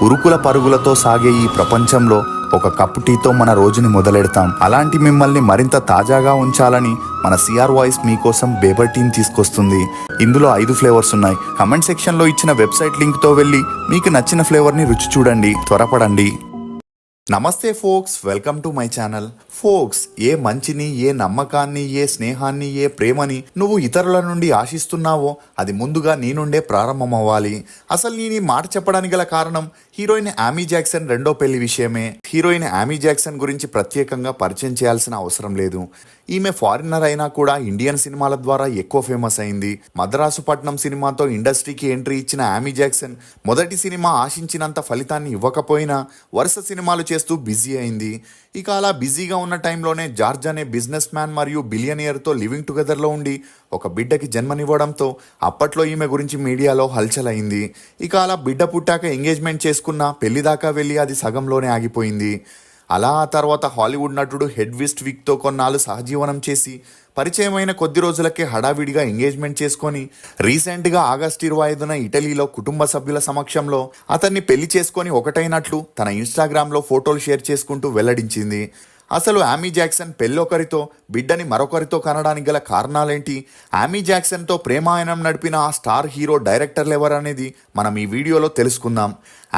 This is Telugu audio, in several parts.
ఉరుకుల పరుగులతో సాగే ఈ ప్రపంచంలో ఒక కప్పు టీతో మన రోజుని మొదలెడతాం. అలాంటి మిమ్మల్ని మరింత తాజాగా ఉంచాలని మన సిఆర్ వాయిస్ మీకోసం బేబర్ టీని తీసుకొస్తుంది. ఇందులో 5 ఫ్లేవర్స్ ఉన్నాయి. కమెంట్ సెక్షన్లో ఇచ్చిన వెబ్సైట్ లింక్తో వెళ్ళి మీకు నచ్చిన ఫ్లేవర్ని రుచి చూడండి. త్వరపడండి. నమస్తే folks, welcome to my channel. Folks, ఏ మంచిని, ఏ నమ్మకాన్ని, ఏ స్నేహాన్ని, ఏ ప్రేమని నువ్వు ఇతరుల నుండి ఆశిస్తున్నావో అది ముందుగా నీ నుండే ప్రారంభమవ్వాలి. అసలు నేను ఈ మాట చెప్పడానికి గల కారణం హీరోయిన్ ఆమీ జాక్సన్ రెండో పెళ్లి విషయమే. హీరోయిన్ ఆమీ జాక్సన్ గురించి ప్రత్యేకంగా పరిచయం చేయాల్సిన అవసరం లేదు. ఈమె ఫారినర్ అయినా కూడా ఇండియన్ సినిమాల ద్వారా ఎక్కువ ఫేమస్ అయింది. మద్రాసు పట్నం సినిమాతో ఇండస్ట్రీకి ఎంట్రీ ఇచ్చిన ఆమీ జాక్సన్ మొదటి సినిమా ఆశించినంత ఫలితాన్ని ఇవ్వకపోయినా వరుస సినిమాలు చేస్తూ బిజీ అయింది. ఇక అలా బిజీగా ఉన్న టైంలోనే జార్జ్ అనే బిజినెస్ మ్యాన్ మరియు బిలియనియర్తో లివింగ్ టుగెదర్లో ఉండి ఒక బిడ్డకి జన్మనివ్వడంతో అప్పట్లో ఈమె గురించి మీడియాలో హల్చల్ అయింది. ఇక అలా బిడ్డ పుట్టాక ఎంగేజ్మెంట్ చేసుకున్న పెళ్లి దాకా వెళ్ళి అది సగంలోనే ఆగిపోయింది. అలా ఆ తర్వాత హాలీవుడ్ నటుడు హెడ్విస్ట్ విక్తో కొన్నాళ్ళు సహజీవనం చేసి పరిచయమైన కొద్ది రోజులకే హడావిడిగా ఎంగేజ్మెంట్ చేసుకొని రీసెంట్గా ఆగస్టు 25న ఇటలీలో కుటుంబ సభ్యుల సమక్షంలో అతన్ని పెళ్లి చేసుకొని ఒకటైనట్లు తన ఇన్స్టాగ్రామ్లో ఫోటోలు షేర్ చేసుకుంటూ వెల్లడించింది. అసలు ఆమీ జాక్సన్ పెళ్ళొకరితో బిడ్డని మరొకరితో కనడానికి గల కారణాలేంటి, ఆమీ జాక్సన్తో ప్రేమాయణం నడిపిన ఆ స్టార్ హీరో డైరెక్టర్లు ఎవరనేది మనం ఈ వీడియోలో తెలుసుకుందాం.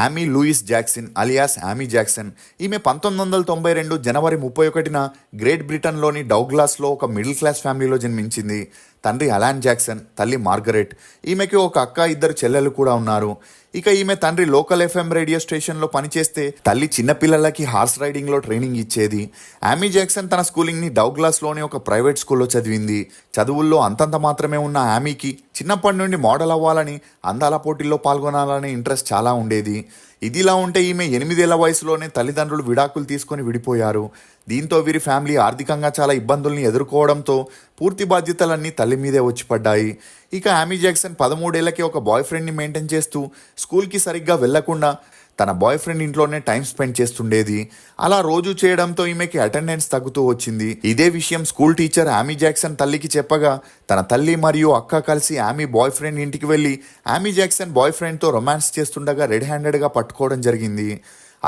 ఆమీ లూయిస్ జాక్సన్ అలియాస్ ఆమీ జాక్సన్. ఈమె 1992 జనవరి 31న గ్రేట్ బ్రిటన్లోని డౌగ్లాస్లో ఒక మిడిల్ క్లాస్ ఫ్యామిలీలో జన్మించింది. తండ్రి అలాన్ జాక్సన్, తల్లి మార్గరెట్. ఈమెకి ఒక అక్క, 2 చెల్లెలు కూడా ఉన్నారు. ఇక ఈమె తండ్రి లోకల్ FM రేడియో స్టేషన్లో పనిచేస్తే తల్లి చిన్నపిల్లలకి హార్స్ రైడింగ్లో ట్రైనింగ్ ఇచ్చేది. ఆమీ జాక్సన్ తన స్కూలింగ్ని డౌగ్లాస్లోని ఒక ప్రైవేట్ స్కూల్లో చదివింది. చదువుల్లో అంతంత మాత్రమే ఉన్న ఆమీకి చిన్నప్పటి నుండి మోడల్ అవ్వాలని, అందాల పోటీల్లో పాల్గొనాలనే ఇంట్రెస్ట్ చాలా ఉండేది. ఇదిలా ఉంటే ఈమె 8 ఏళ్ల వయసులోనే తల్లిదండ్రులు విడాకులు తీసుకొని విడిపోయారు. దీంతో వీరి ఫ్యామిలీ ఆర్థికంగా చాలా ఇబ్బందుల్ని ఎదుర్కోవడంతో పూర్తి బాధ్యతలన్నీ తల్లి మీదే వచ్చి పడ్డాయి. ఇక ఆమీ జాక్సన్ 13 ఏళ్లకి ఒక బాయ్ ఫ్రెండ్ని మెయింటైన్ చేస్తూ స్కూల్కి సరిగ్గా వెళ్లకుండా తన బాయ్ ఫ్రెండ్ ఇంట్లోనే టైం స్పెండ్ చేస్తుండేది. అలా రోజు చేయడంతో ఈమెకి అటెండెన్స్ తగ్గుతూ వచ్చింది. ఇదే విషయం స్కూల్ టీచర్ ఆమీ జాక్సన్ తల్లికి చెప్పగా తన తల్లి మరియు అక్క కలిసి ఆమీ బాయ్ ఫ్రెండ్ ఇంటికి వెళ్ళి ఆమీ జాక్సన్ బాయ్ ఫ్రెండ్తో రొమాన్స్ చేస్తుండగా రెడ్ హ్యాండెడ్గా పట్టుకోవడం జరిగింది.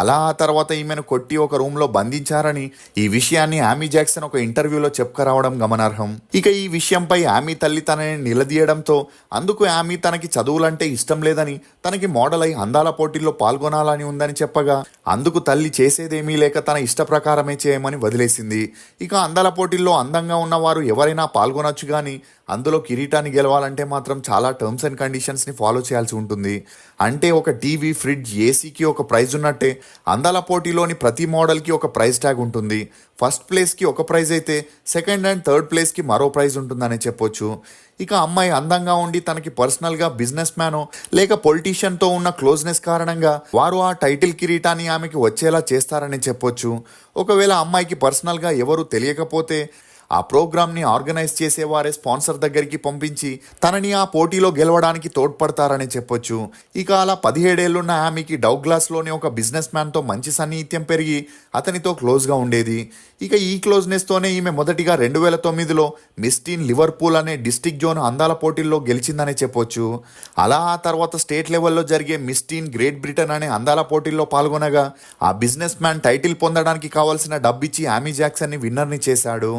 అలా ఆ తర్వాత ఈమెను కొట్టి ఒక రూమ్లో బంధించారని ఈ విషయాన్ని ఆమీ జాక్సన్ ఒక ఇంటర్వ్యూలో చెప్పుకురావడం గమనార్హం. ఇక ఈ విషయంపై ఆమీ తల్లి తనని నిలదీయడంతో అందుకు ఆమీ తనకి చదువులంటే ఇష్టం లేదని, తనకి మోడల్ అయి అందాల పోటీల్లో పాల్గొనాలని ఉందని చెప్పగా అందుకు తల్లి చేసేదేమీ లేక తన ఇష్ట ప్రకారమే చేయమని వదిలేసింది. ఇక అందాల పోటీల్లో అందంగా ఉన్నవారు ఎవరైనా పాల్గొనొచ్చు, కానీ అందులో కిరీటాన్ని గెలవాలంటే మాత్రం చాలా టర్మ్స్ అండ్ కండిషన్స్ని ఫాలో చేయాల్సి ఉంటుంది. అంటే ఒక టీవీ, ఫ్రిడ్జ్, ఏసీకి ఒక ప్రైజ్ ఉన్నట్టే అందాల పోటీలోని ప్రతి మోడల్కి ఒక ప్రైజ్ ట్యాగ్ ఉంటుంది. ఫస్ట్ ప్లేస్కి ఒక ప్రైజ్ అయితే సెకండ్ అండ్ థర్డ్ ప్లేస్కి మరో ప్రైజ్ ఉంటుందని చెప్పొచ్చు. ఇక అమ్మాయి అందంగా ఉండి తనకి పర్సనల్గా బిజినెస్ మ్యానో లేక పొలిటీషియన్తో ఉన్న క్లోజ్నెస్ కారణంగా వారు ఆ టైటిల్ కిరీటాన్ని ఆమెకి వచ్చేలా చేస్తారని చెప్పొచ్చు. ఒకవేళ అమ్మాయికి పర్సనల్గా ఎవరు తెలియకపోతే ఆ ప్రోగ్రామ్ని ఆర్గనైజ్ చేసేవారే స్పాన్సర్ దగ్గరికి పంపించి తనని ఆ పోటీలో గెలవడానికి తోడ్పడతారని చెప్పొచ్చు. ఇక అలా 17 ఏళ్లున్న ఆమెకి డౌగ్లాస్లోని ఒక బిజినెస్ మ్యాన్తో మంచి సన్నిహిత్యం పెరిగి అతనితో క్లోజ్గా ఉండేది. ఇక ఈ క్లోజ్నెస్తోనే ఈమె మొదటిగా 2009లో మిస్ టీన్ లివర్పూల్ అనే డిస్ట్రిక్ట్ జోన్ అందాల పోటీల్లో గెలిచిందని చెప్పొచ్చు. అలా ఆ తర్వాత స్టేట్ లెవెల్లో జరిగే మిస్ టీన్ గ్రేట్ బ్రిటన్ అనే అందాల పోటీల్లో పాల్గొనగా ఆ బిజినెస్ మ్యాన్ టైటిల్ పొందడానికి కావాల్సిన డబ్బిచ్చి ఆమీ జాక్సన్ని విన్నర్ని చేశాడు.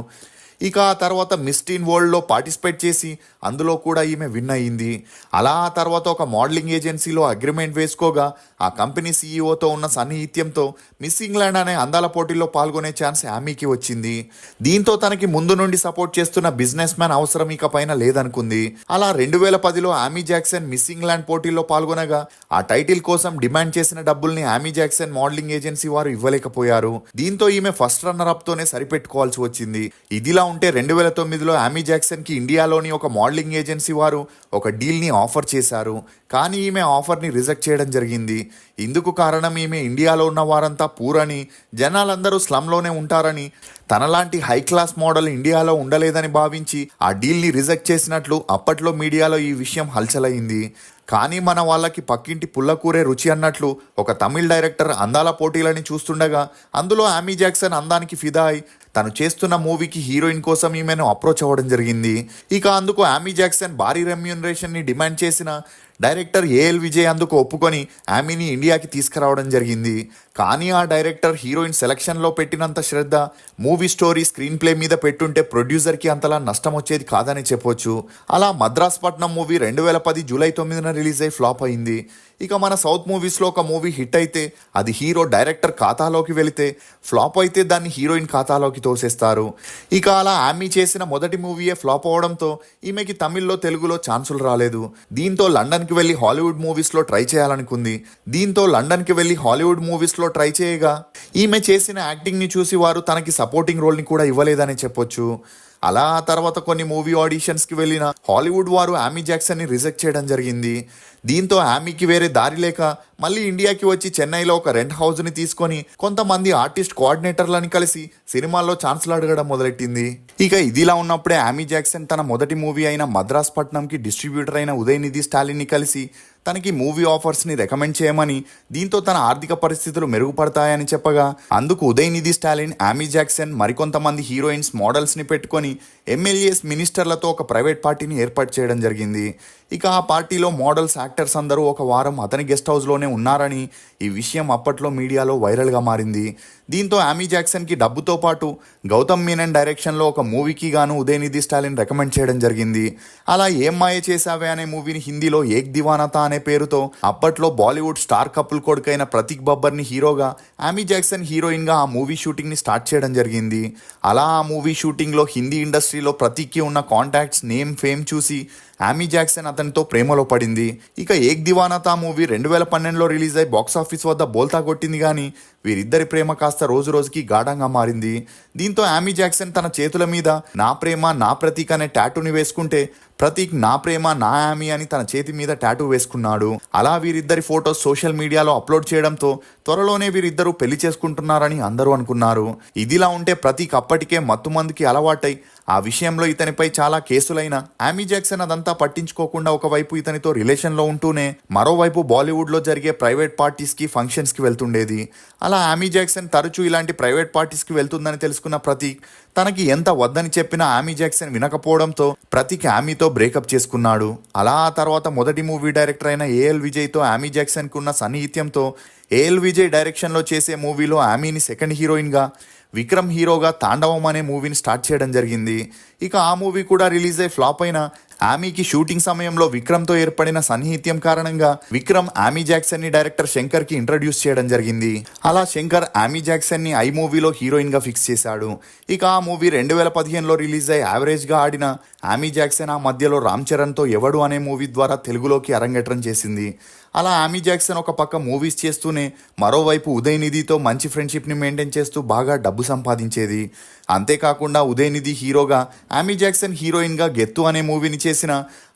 ఇక ఆ తర్వాత మిస్ టీన్ వరల్డ్లో పార్టిసిపేట్ చేసి అందులో కూడా ఈమె విన్ అయ్యింది. అలా ఆ తర్వాత ఒక మోడలింగ్ ఏజెన్సీలో అగ్రిమెంట్ వేసుకోగా ఆ కంపెనీ సీఈఓతో ఉన్న సన్నిహిత్యంతో మిస్ ఇంగ్లాండ్ అనే అందాల పోటీల్లో పాల్గొనే ఛాన్స్ ఆమీకి వచ్చింది. దీంతో తనకి ముందు నుండి సపోర్ట్ చేస్తున్న బిజినెస్ మ్యాన్ అవసరం ఇక పైన లేదనుకుంది. అలా 2010లో ఆమీ జాక్సన్ మిస్ ఇంగ్లాండ్ పోటీల్లో పాల్గొనగా ఆ టైటిల్ కోసం డిమాండ్ చేసిన డబ్బుల్ని ఆమీ జాక్సన్ మోడలింగ్ ఏజెన్సీ వారు ఇవ్వలేకపోయారు. దీంతో ఈమె ఫస్ట్ రన్నర్ అప్ తోనే సరిపెట్టుకోవాల్సి వచ్చింది. ఇదిలా ఉంటే 2009లో ఆమీ జాక్సన్కి ఇండియాలోని ఒక మోడలింగ్ ఏజెన్సీ వారు ఒక డీల్ని ఆఫర్ చేశారు. కానీ ఈమె ఆఫర్ని రిజెక్ట్ చేయడం జరిగింది. ఇందుకు కారణం ఈమె ఇండియాలో ఉన్న వారంతా పూర్ అని, జనాలందరూ స్లమ్లోనే ఉంటారని, తనలాంటి హై క్లాస్ మోడల్ ఇండియాలో ఉండలేదని భావించి ఆ డీల్ని రిజెక్ట్ చేసినట్లు అప్పట్లో మీడియాలో ఈ విషయం హల్చలైంది. కానీ మన వాళ్ళకి పక్కింటి పుల్లకూరే రుచి అన్నట్లు ఒక తమిళ్ డైరెక్టర్ అందాల పోటీలని చూస్తుండగా అందులో ఆమీ జాక్సన్ అందానికి ఫిదా అయి తను చేస్తున్న మూవీకి హీరోయిన్ కోసం ఈమెను అప్రోచ్ అవ్వడం జరిగింది. ఇక అందుకు ఆమీ జాక్సన్ భారీ రెమ్యూనరేషన్ని డిమాండ్ చేసిన డైరెక్టర్ ఏఎల్ విజయ్ అందుకు ఒప్పుకొని ఆమీని ఇండియాకి తీసుకురావడం జరిగింది. కానీ ఆ డైరెక్టర్ హీరోయిన్ సెలక్షన్లో పెట్టినంత శ్రద్ధ మూవీ స్టోరీ స్క్రీన్ ప్లే మీద పెట్టుంటే ప్రొడ్యూసర్కి అంతలా నష్టం వచ్చేది కాదని చెప్పొచ్చు. అలా మద్రాస్ పట్నం మూవీ 2010 జూలై 9న రిలీజ్ అయి ఫ్లాప్ అయింది. ఇక మన సౌత్ మూవీస్లో ఒక మూవీ హిట్ అయితే అది హీరో డైరెక్టర్ ఖాతాలోకి వెళితే, ఫ్లాప్ అయితే దాన్ని హీరోయిన్ ఖాతాలోకి తోసేస్తారు. ఇక అలా ఆమీ చేసిన మొదటి మూవీయే ఫ్లాప్ అవడంతో ఈమెకి తమిళ్లో తెలుగులో ఛాన్సులు రాలేదు. దీంతో లండన్కి వెళ్ళి హాలీవుడ్ మూవీస్లో ట్రై చేయాలనుకుంది. ట్రై చేయగా ఈమె చేసిన యాక్టింగ్ని చూసి వారు తనకి సపోర్టింగ్ రోల్ని కూడా ఇవ్వలేదని చెప్పొచ్చు. అలా ఆ తర్వాత కొన్ని మూవీ ఆడిషన్స్కి వెళ్ళిన హాలీవుడ్ వారు ఆమీ జాక్సన్ని రిజెక్ట్ చేయడం జరిగింది. దీంతో ఆమీకి వేరే దారి లేక మళ్ళీ ఇండియాకి వచ్చి చెన్నైలో ఒక రెంట్ హౌస్ని తీసుకొని కొంతమంది ఆర్టిస్ట్ కోఆర్డినేటర్లని కలిసి సినిమాల్లో ఛాన్సులు అడగడం మొదలెట్టింది. ఇక ఇదిలా ఉన్నప్పుడే ఆమీ జాక్సన్ తన మొదటి మూవీ అయిన మద్రాస్ పట్నంకి డిస్ట్రిబ్యూటర్ అయిన ఉదయనిధి స్టాలిన్ని కలిసి తనకి మూవీ ఆఫర్స్ని రికమెండ్ చేయమని, దీంతో తన ఆర్థిక పరిస్థితులు మెరుగుపడతాయని చెప్పగా అందుకు ఉదయనిధి స్టాలిన్, ఆమీ జాక్సన్ మరికొంతమంది హీరోయిన్స్, మోడల్స్ని పెట్టుకొని ఎమ్మెల్యేస్, మినిస్టర్లతో ఒక ప్రైవేట్ పార్టీని ఏర్పాటు చేయడం జరిగింది. ఇక ఆ పార్టీలో మోడల్స్, యాక్టర్స్ అందరూ ఒక వారం అతని గెస్ట్ హౌస్లోనే ఉన్నారని ఈ విషయం అప్పట్లో మీడియాలో వైరల్గా మారింది. దీంతో ఆమీ జాక్సన్కి డబ్బుతో పాటు గౌతమ్ మీనన్ డైరెక్షన్లో ఒక మూవీకి గాను ఉదయనిధి స్టాలిన్ రికమెండ్ చేయడం జరిగింది. అలా ఏం మాయ చేసావే అనే మూవీని హిందీలో ఏక్ దివానాతా అనే పేరుతో అప్పట్లో బాలీవుడ్ స్టార్ కపుల్ కొడుకైన ప్రతీక్ బబ్బర్ని హీరోగా, ఆమీ జాక్సన్ హీరోయిన్గా ఆ మూవీ షూటింగ్ని స్టార్ట్ చేయడం జరిగింది. అలా ఆ మూవీ షూటింగ్లో హిందీ ఇండస్ట్రీలో ప్రతీక్కి ఉన్న కాంటాక్ట్స్, నేమ్, ఫేమ్ చూసి ఆమీ జాక్సన్ అతనితో ప్రేమలో పడింది. ఇక ఏక్ దివానాతా మూవీ 2012లో రిలీజ్ అయి బాక్సాఫీస్ వద్ద బోల్తా కొట్టింది. కానీ వీరిద్దరి ప్రేమ కాస్త రోజు రోజుకి గాఢంగా మారింది. దీంతో ఆమీ జాక్సన్ తన చేతుల మీద నా ప్రేమ నా ప్రతీక్ అనే టాటూని వేసుకుంటే, ప్రతీక్ నా ప్రేమ నా ఆమీ అని తన చేతి మీద టాటూ వేసుకున్నాడు. అలా వీరిద్దరి ఫోటోస్ సోషల్ మీడియాలో అప్లోడ్ చేయడంతో త్వరలోనే వీరిద్దరూ పెళ్లి చేసుకుంటున్నారని అందరూ అనుకున్నారు. ఇదిలా ఉంటే ప్రతీక్ అప్పటికే మత్తుమందుకి అలవాటై ఆ విషయంలో ఇతనిపై చాలా కేసులైన ఆమీ జాక్సన్ అదంతా పట్టించుకోకుండా ఒకవైపు ఇతనితో రిలేషన్లో ఉంటూనే మరోవైపు బాలీవుడ్లో జరిగే ప్రైవేట్ పార్టీస్కి, ఫంక్షన్స్కి వెళ్తుండేది. అలా ఆమీ జాక్సన్ తరచూ ఇలాంటి ప్రైవేట్ పార్టీస్కి వెళ్తుందని తెలుసుకున్న ప్రతీక్ తనకి ఎంత వద్దని చెప్పినా ఆమీ జాక్సన్ వినకపోవడంతో ప్రతీక్ ఆమీతో బ్రేకప్ చేసుకున్నాడు. అలా ఆ తర్వాత మొదటి మూవీ డైరెక్టర్ అయిన ఏఎల్ విజయ్తో ఆమీ జాక్సన్కి ఉన్న సన్నిహిత్యంతో ఏఎల్ విజయ్ డైరెక్షన్లో చేసే మూవీలో ఆమీని సెకండ్ హీరోయిన్గా, విక్రమ్ హీరోగా తాండవం అనే మూవీని స్టార్ట్ చేయడం జరిగింది. ఇక ఆ మూవీ కూడా రిలీజ్ అయి ఫ్లాప్ అయిన ఆమీకి షూటింగ్ సమయంలో విక్రమ్తో ఏర్పడిన సన్నిహిత్యం కారణంగా విక్రమ్ ఆమీ జాక్సన్ని డైరెక్టర్ శంకర్కి ఇంట్రడ్యూస్ చేయడం జరిగింది. అలా శంకర్ ఆమీ జాక్సన్ని ఐ మూవీలో హీరోయిన్గా ఫిక్స్ చేశాడు. ఇక ఆ మూవీ 2015లో రిలీజ్ అయి యావరేజ్గా ఆడిన ఆమీ జాక్సన్ ఆ మధ్యలో రామ్ చరణ్తో ఎవడు అనే మూవీ ద్వారా తెలుగులోకి అరంగేట్రం చేసింది. అలా ఆమీ జాక్సన్ ఒక పక్క మూవీస్ చేస్తూనే మరోవైపు ఉదయనిధితో మంచి ఫ్రెండ్షిప్ని మెయింటైన్ చేస్తూ బాగా డబ్బు సంపాదించేది. అంతేకాకుండా ఉదయనిధి హీరోగా, ఆమీ జాక్సన్ హీరోయిన్గా గెత్తు అనే మూవీని చేసిన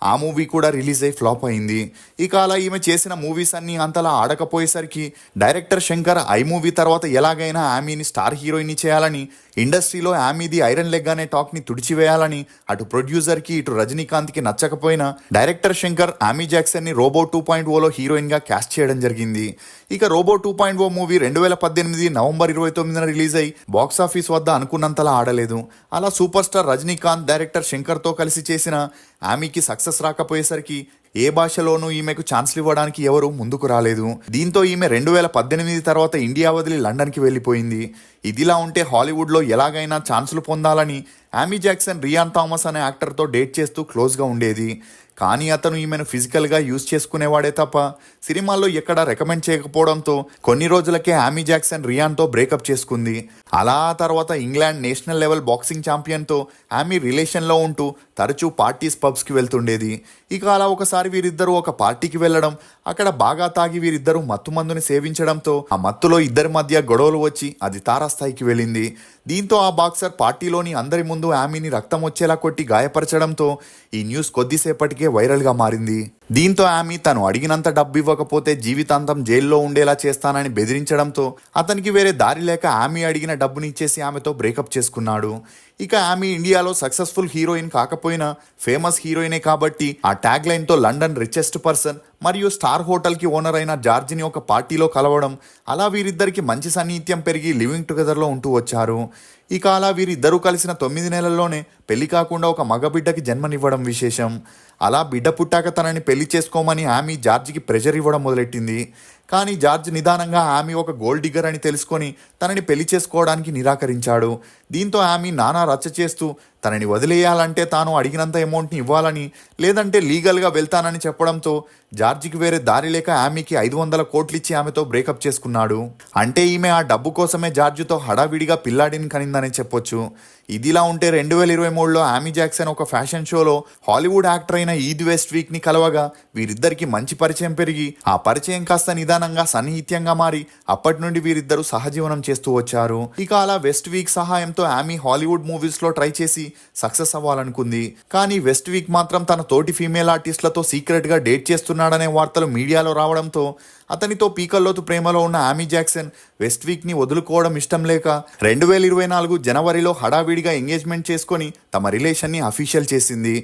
ఆ మూవీ కూడా రిలీజ్ అయి ఫ్లాప్ అయింది. ఇక అలా ఈమె చేసిన మూవీస్ అన్నీ అంతలా ఆడకపోయేసరికి డైరెక్టర్ శంకర్ ఐ మూవీ తర్వాత ఎలాగైనా ఆమీని స్టార్ హీరోయిన్ని చేయాలని, ఇండస్ట్రీలో ఆమీది ఐరన్ లెగ్ అనే టాక్ని తుడిచివేయాలని అటు ప్రొడ్యూసర్కి ఇటు రజనీకాంత్కి నచ్చకపోయినా డైరెక్టర్ శంకర్ ఆమీ జాక్సన్ని రోబో 2.0లో హీరోయిన్గా క్యాస్ట్ చేయడం జరిగింది. ఇక రోబో 2.0 మూవీ 2018 నవంబర్ 29న రిలీజ్ అయి బాక్సాఫీస్ వద్ద అనుకున్నంతలా ఆడలేదు. అలా సూపర్ స్టార్ రజనీకాంత్ డైరెక్టర్ శంకర్తో కలిసి చేసిన ఆమీకి సక్సెస్ రాకపోయేసరికి ఏ భాషలోనూ ఈమెకు ఛాన్స్లు ఇవ్వడానికి ఎవరు ముందుకు రాలేదు. దీంతో ఈమె 2018 తర్వాత ఇండియా వదిలి లండన్కి వెళ్ళిపోయింది. ఇదిలా ఉంటే హాలీవుడ్లో ఎలాగైనా ఛాన్సులు పొందాలని ఆమీ జాక్సన్ రియాన్ థామస్ అనే యాక్టర్తో డేట్ చేస్తూ క్లోజ్గా ఉండేది. కానీ అతను ఈమెను ఫిజికల్గా యూజ్ చేసుకునేవాడే తప్ప సినిమాల్లో ఎక్కడా రికమెండ్ చేయకపోవడంతో కొన్ని రోజులకే ఆమీ జాక్సన్ రియాన్తో బ్రేకప్ చేసుకుంది. అలా ఆ తర్వాత ఇంగ్లాండ్ నేషనల్ లెవెల్ బాక్సింగ్ ఛాంపియన్తో ఆమీ రిలేషన్లో ఉంటూ తరచూ పార్టీస్, పబ్స్కి వెళ్తుండేది. ఇక అలా ఒకసారి వీరిద్దరూ ఒక పార్టీకి వెళ్ళడం, అక్కడ బాగా తాగి వీరిద్దరూ మత్తుమందుని సేవించడంతో ఆ మత్తులో ఇద్దరి మధ్య గొడవలు వచ్చి అది తారాస్థాయికి వెళ్ళింది. దీంతో ఆ బాక్సర్ పార్టీలోని అందరి ముందు ఆమీని రక్తం వచ్చేలా కొట్టి గాయపరచడంతో ఈ న్యూస్ కొద్దిసేపటికే వైరల్గా మారింది. దీంతో ఆమీ తను అడిగినంత డబ్బు ఇవ్వకపోతే జీవితాంతం జైల్లో ఉండేలా చేస్తానని బెదిరించడంతో అతనికి వేరే దారి లేక ఆమీ అడిగిన డబ్బుని ఇచ్చేసి ఆమెతో బ్రేకప్ చేసుకున్నాడు. ఇక ఆమె ఇండియాలో సక్సెస్ఫుల్ హీరోయిన్ కాకపోయినా ఫేమస్ హీరోయినే కాబట్టి ఆ ట్యాగ్ లైన్తో లండన్ రిచెస్ట్ పర్సన్ మరియు స్టార్ హోటల్కి ఓనర్ అయిన జార్జిని ఒక పార్టీలో కలవడం, అలా వీరిద్దరికి మంచి సన్నిహిత్యం పెరిగి లివింగ్ టుగెదర్లో ఉంటూ వచ్చారు. ఇక అలా వీరిద్దరూ కలిసిన 9 నెలల్లోనే పెళ్లి కాకుండా ఒక మగబిడ్డకి జన్మనివ్వడం విశేషం. అలా బిడ్డ పుట్టాక తనని పెళ్లి పెళ్లి చేసుకోమని ఆమె జార్జ్కి ప్రెషర్ ఇవ్వడం మొదలెట్టింది. కానీ జార్జ్ నిదానంగా ఆమె ఒక గోల్డ్ డిగ్గర్ అని తెలుసుకొని తనని పెళ్లి చేసుకోవడానికి నిరాకరించాడు. దీంతో ఆమె నానా రచ్చ చేస్తూ తనని వదిలేయాలంటే తాను అడిగినంత అమౌంట్ని ఇవ్వాలని, లేదంటే లీగల్గా వెళ్తానని చెప్పడంతో జార్జికి వేరే దారి లేక ఆమెకి 500 కోట్లు ఇచ్చి ఆమెతో బ్రేకప్ చేసుకున్నాడు. అంటే ఈమె ఆ డబ్బు కోసమే జార్జితో హడావిడిగా పిల్లాడిని కనిందని చెప్పొచ్చు. ఇదిలా ఉంటే 2023లో ఆమీ జాక్సన్ ఒక ఫ్యాషన్ షోలో హాలీవుడ్ యాక్టర్ అయిన ఈద్ వెస్ట్ వీక్ని కలవగా వీరిద్దరికి మంచి పరిచయం పెరిగి ఆ పరిచయం కాస్త నిదానంగా సన్నిహిత్యంగా మారి అప్పటి నుండి వీరిద్దరూ సహజీవనం చేస్తూ వచ్చారు. ఇక అలా వెస్ట్ వీక్ సహాయంతో ఆమీ హాలీవుడ్ మూవీస్లో ట్రై చేసి సక్సెస్ అవ్వాలనుకుంది. కానీ వెస్ట్ వీక్ మాత్రం తన తోటి ఫీమేల్ ఆర్టిస్టులతో సీక్రెట్గా డేట్ చేస్తున్నాడనే వార్తలు మీడియాలో రావడంతో అతనితో పీకల్లోతు ప్రేమలో ఉన్న ఆమీ జాక్సన్ వెస్ట్ వీక్ని వదులుకోవడం ఇష్టం లేక 2024 జనవరిలో హడావిడిగా ఎంగేజ్మెంట్ చేసుకొని తమ రిలేషన్ని అఫీషియల్ చేసింది.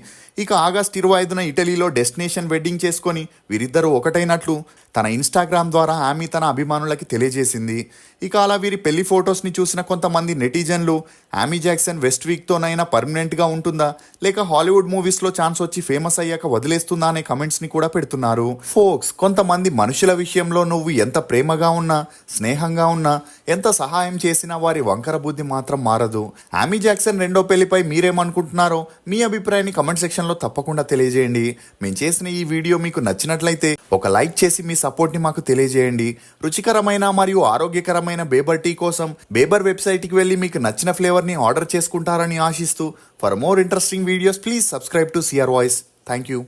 ఇక ఆగస్టు 25న ఇటలీలో డెస్టినేషన్ వెడ్డింగ్ చేసుకొని వీరిద్దరూ ఒకటైనట్లు తన ఇన్స్టాగ్రామ్ ద్వారా ఆమె తన అభిమానులకి తెలియజేసింది. ఇక అలా వీరి పెళ్లి ఫొటోస్ని చూసిన కొంతమంది నెటిజన్లు ఆమీ జాక్సన్ వెస్ట్ వీక్తోనైనా పర్మనెంట్గా ఉంటుందా, లేక హాలీవుడ్ మూవీస్లో ఛాన్స్ వచ్చి ఫేమస్ అయ్యాక వదిలేస్తుందా అనే కమెంట్స్ని కూడా పెడుతున్నారు. ఫోక్స్, కొంతమంది మనుషుల విషయంలో నువ్వు ఎంత ప్రేమగా ఉన్నా, స్నేహంగా ఉన్నా, ఎంత సహాయం చేసినా వారి వంకర బుద్ధి మాత్రం మారదు. ఆమీ జాక్సన్ రెండో పెళ్లిపై మీరేమనుకుంటున్నారో మీ అభిప్రాయాన్ని కమెంట్ సెక్షన్లో తప్పకుండా తెలియజేయండి. మేము చేసిన ఈ వీడియో మీకు నచ్చినట్లయితే ఒక లైక్ చేసి మీ సపోర్ట్ని మాకు తెలియజేయండి. రుచికరమైన మరియు ఆరోగ్యకరమైన బేబర్ టీ కోసం బేబర్ వెబ్సైట్కి వెళ్ళి మీకు నచ్చిన ఫ్లేవర్ని ఆర్డర్ చేసుకుంటారని ఆశిస్తూ for more interesting videos please subscribe to CR voice. Thank you.